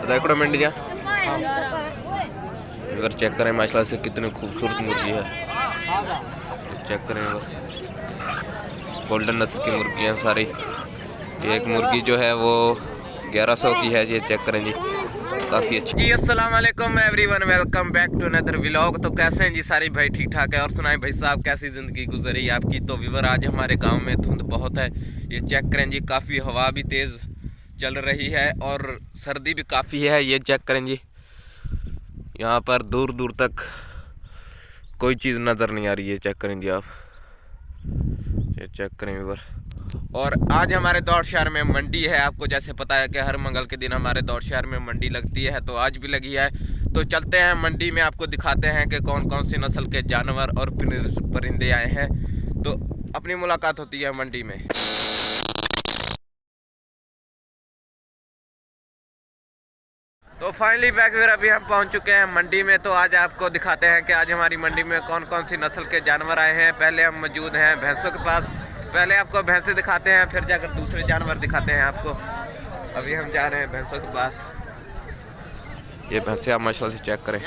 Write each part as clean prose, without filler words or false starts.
देखो मंडिया इधर चेक करें माशाल्लाह से कितनी खूबसूरत मुर्गी है। चेक करें इधर गोल्डन नस्ल की मुर्गियाँ सारी। ये एक मुर्गी जो है वो 1100 की है। ये चेक करें जी, काफ़ी अच्छी जी। अस्सलाम वालेकुम everyone, welcome back to another vlog. तो कैसे हैं जी सारी भाई? ठीक ठाक है। और सुनाए भाई साहब कैसी ज़िंदगी गुजरी आपकी? तो व्यूवर आज हमारे गांव में धुंध बहुत है। ये चेक करें जी, काफ़ी हवा भी तेज़ चल रही है और सर्दी भी काफ़ी है। ये चेक करें जी, यहाँ पर दूर दूर तक कोई चीज़ नज़र नहीं आ रही है। चेक करें जी आप, ये चेक करें व्यूवर। और आज हमारे दौड़ शहर में मंडी है। आपको जैसे पता है कि हर मंगल के दिन हमारे दौड़ शहर में मंडी लगती है, तो आज भी लगी है। तो चलते हैं मंडी में, आपको दिखाते हैं कि कौन कौन सी नस्ल के जानवर और परिंदे आए हैं। तो अपनी मुलाकात होती है मंडी में। तो फाइनली बैक फिर अभी हम पहुंच चुके हैं मंडी में। तो आज आपको दिखाते हैं कि आज हमारी मंडी में कौन कौन सी नस्ल के जानवर आए हैं। पहले हम मौजूद हैं भैंसों के पास। पहले आपको भैंसे दिखाते हैं, फिर जाकर दूसरे जानवर दिखाते हैं आपको। अभी हम जा रहे हैं भैंसों के पास। ये भैंसे आप माशाल्लाह से चेक करें,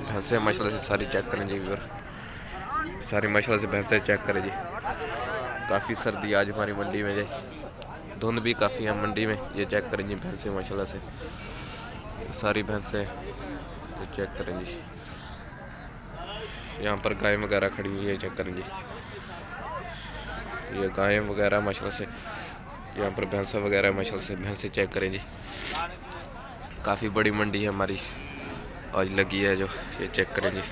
भैंसे माशाल्लाह से सारी चेक करें जी व्यूअर, सारी माशाल्लाह से भैंसे चेक करें जी। काफ़ी सर्दी आज हमारी मंडी में जी, धुंध भी काफ़ी है मंडी में। ये चेक करें जी भैंसे माशाल्लाह से सारी भैंसे, ये चेक करें जी। यहाँ पर गाय वगैरह खड़ी हुई है, चेक करें जी। ये गाय वगैरह माशाल्लाह से, यहाँ पर भैंसा वगैरह माशाल्लाह से भैंसे चेक करें जी। काफ़ी बड़ी मंडी है हमारी आज लगी है जो, ये चेक करें जी।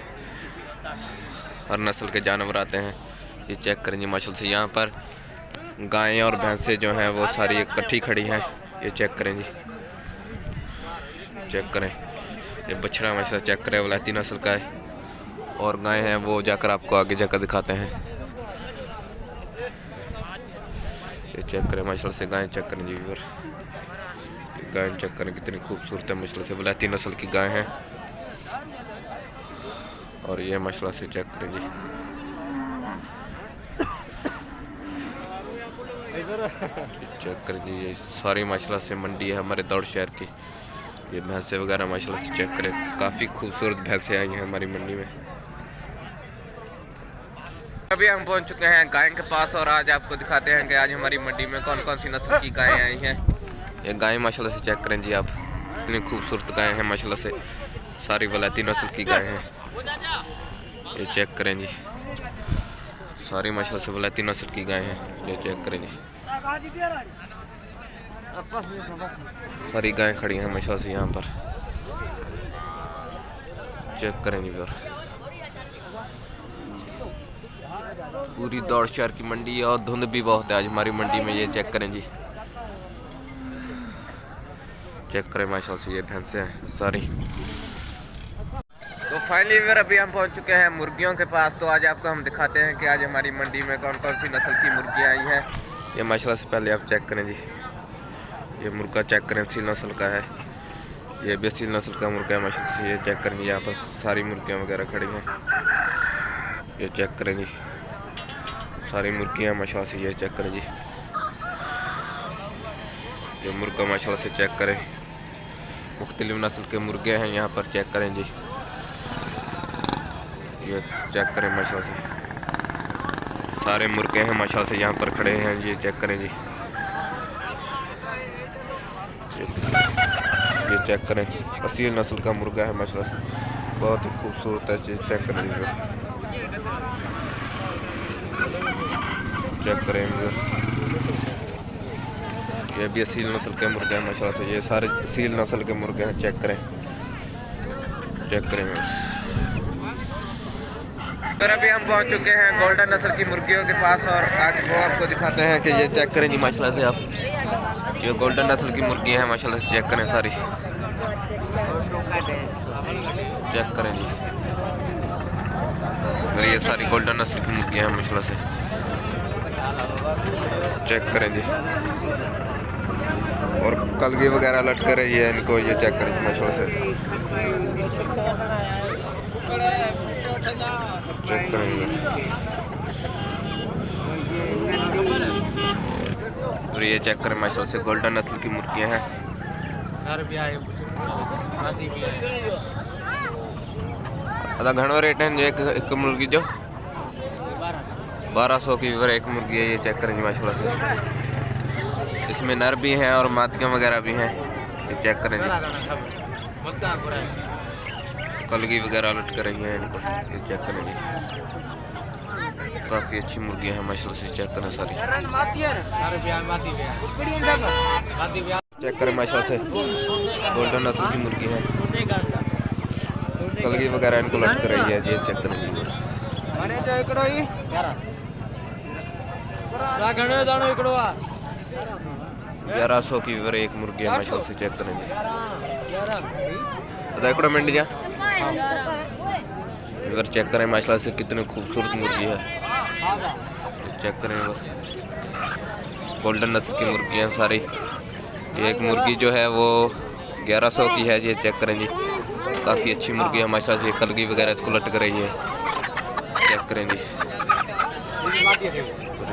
हर नस्ल के जानवर आते हैं, ये चेक करें जी माशाल्लाह से। यहाँ पर गायें और भैंसे जो हैं वो सारी इकट्ठी खड़ी हैं, ये चेक करें जी। चेक करें ये बछड़ा माशाल्लाह चेक करें, वलायती नस्ल का है। और गायें हैं वो जाकर आपको आगे जाकर दिखाते हैं। ये चेक करें माशाल्लाह से गायें चेक करें जी व्यूअर, गायें चेक करें कितनी खूबसूरत है माशाल्लाह से, वलायती नस्ल की गाय हैं। और ये माशाल्लाह से चेक करें जी, चेक करें जी। ये सारी माशाल्लाह से मंडी है हमारे दौड़ शहर की। ये भैंसे वगैरह माशाल्लाह से चेक करें, काफ़ी खूबसूरत भैंसे आई हैं हमारी मंडी में। अभी हम पहुंच चुके हैं गाय के पास और आज आपको दिखाते हैं कि आज हमारी मंडी में कौन कौन सी नस्ल की गायें आई हैं। ये गायें माशाल्लाह से चेक करें जी आप, इतनी खूबसूरत गायें हैं माशाल्लाह से, सारी वलायती नस्ल की गायें हैं। ये चेक करें जी, सारी माशाल्लाह से वलायती नस्ल की गायें हैं। ये चेक करें जी, सारी गायें खड़ी हैं माशाल्लाह से यहाँ पर, चेक करें जी। और पूरी दौड़ शहर की मंडी है और धुंध भी बहुत है आज हमारी मंडी में। ये चेक करें जी, चेक करें माशाल्लाह से ये भैंसे हैं सारी। तो फाइनली फिर अभी हम पहुंच चुके हैं मुर्गियों के पास। तो आज आपको हम दिखाते हैं कि आज हमारी मंडी में कौन कौन सी नस्ल की मुर्गियाँ आई हैं। ये माशाल्लाह से पहले आप चेक करें जी, ये मुर्गा चेक करें सील नस्ल का है। ये भी सील नस्ल का मुर्गा है माशाल्लाह से। ये चेक करें, यहाँ पर सारी मुर्गियाँ वगैरह खड़ी हैं। ये चेक करें जी, सारी मुर्गियाँ माशाल्लाह से। ये चेक करें जी, ये मुर्गा माशाल्लाह से चेक करें, मुख्तलिफ नस्ल के मुर्गे हैं यहाँ पर। चेक करें जी, ये चेक करें माशाल्लाह से सारे मुर्गे हैं माशाल्लाह से यहाँ पर खड़े हैं। ये चेक करें जी, ये चेक करें असील नस्ल का मुर्गा है माशाल्लाह से, बहुत ही खूबसूरत है। चेक करें जी, चेक करें ये भी असील नस्ल के मुर्गे हैं माशाल्लाह से। ये सारे असील नस्ल के मुर्गे हैं, चेक करें, चेक करें। फिर अभी हम पहुंच चुके हैं गोल्डन नस्ल की मुर्गियों के पास और आज वो आपको दिखाते हैं कि ये चेक करें जी माशाल्लाह से आप, ये गोल्डन नस्ल की मुर्गियाँ हैं माशाल्लाह से। चेक करें सारी, चेक करें जी। और ये सारी गोल्डन नस्ल की मुर्गियाँ हैं माशाल्लाह से, चेक करें जी। और कलगी वगैरह लटक रही है इनको, ये चेक करें माशाल्लाह से, चेक करेंगे। और ये चेक करें माशाल्लाह से गोल्डन नस्ल की मुर्गियां हैं। अदा घणो रेट है एक मुर्गी जो 1200 की एक मुर्गी है। ये चेक करें माशाल्लाह से, इसमें नर भी हैं और मादियाँ वगैरह भी हैं। ये चेक करें जी, कलगी वगैरह लटक रही हैं इनको। ये चेक करें जी, काफ़ी अच्छी मुर्गियाँ हैं माशाल्लाह से। चेक करें सारी, चेक करें माशाल्लाह से गोल्डन नस्ल की मुर्गी है। कलगी वगैरह इनको लटक रही है। ये चेक करें जी, 1100 की एक मुर्गी है माशाल्लाह से। चेक करें जी, एकड़ो मिनट जा इधर चेक करें माशाल्लाह से कितनी खूबसूरत मुर्गी है। चेक करें गोल्डन नस्ल की मुर्गी हैं सारी। एक मुर्गी जो है वो 1100 की है। ये चेक करें जी, काफ़ी अच्छी मुर्गी है माशाल्लाह से। कलगी वगैरह इसको लटक रही है। चेक करें जी,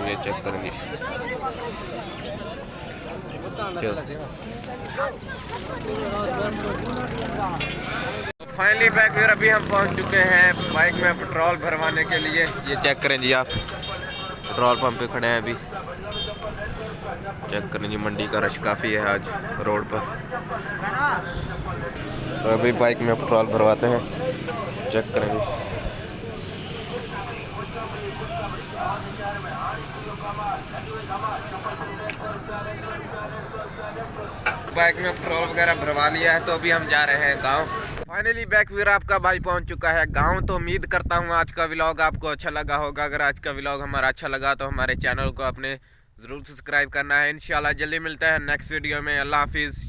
ये चेक करें जी। फाइनली बैक फिर अभी हम पहुंच चुके हैं बाइक में पेट्रोल भरवाने के लिए। ये चेक करें जी, आप पेट्रोल पंप पे खड़े हैं अभी। चेक करें जी, मंडी का रश काफ़ी है आज रोड पर। तो अभी बाइक में पेट्रोल भरवाते हैं। चेक करें जी, बाइक में पेट्रोल वगैरह भरवा लिया है। तो अभी हम जा रहे हैं गांव। फाइनली बैक फिर आपका भाई पहुंच चुका है गांव। तो उम्मीद करता हूं आज का व्लॉग आपको अच्छा लगा होगा। अगर आज का व्लॉग हमारा अच्छा लगा तो हमारे चैनल को आपने ज़रूर सब्सक्राइब करना है। इंशाल्लाह जल्दी मिलता है नेक्स्ट वीडियो में। अल्लाह हाफिज़।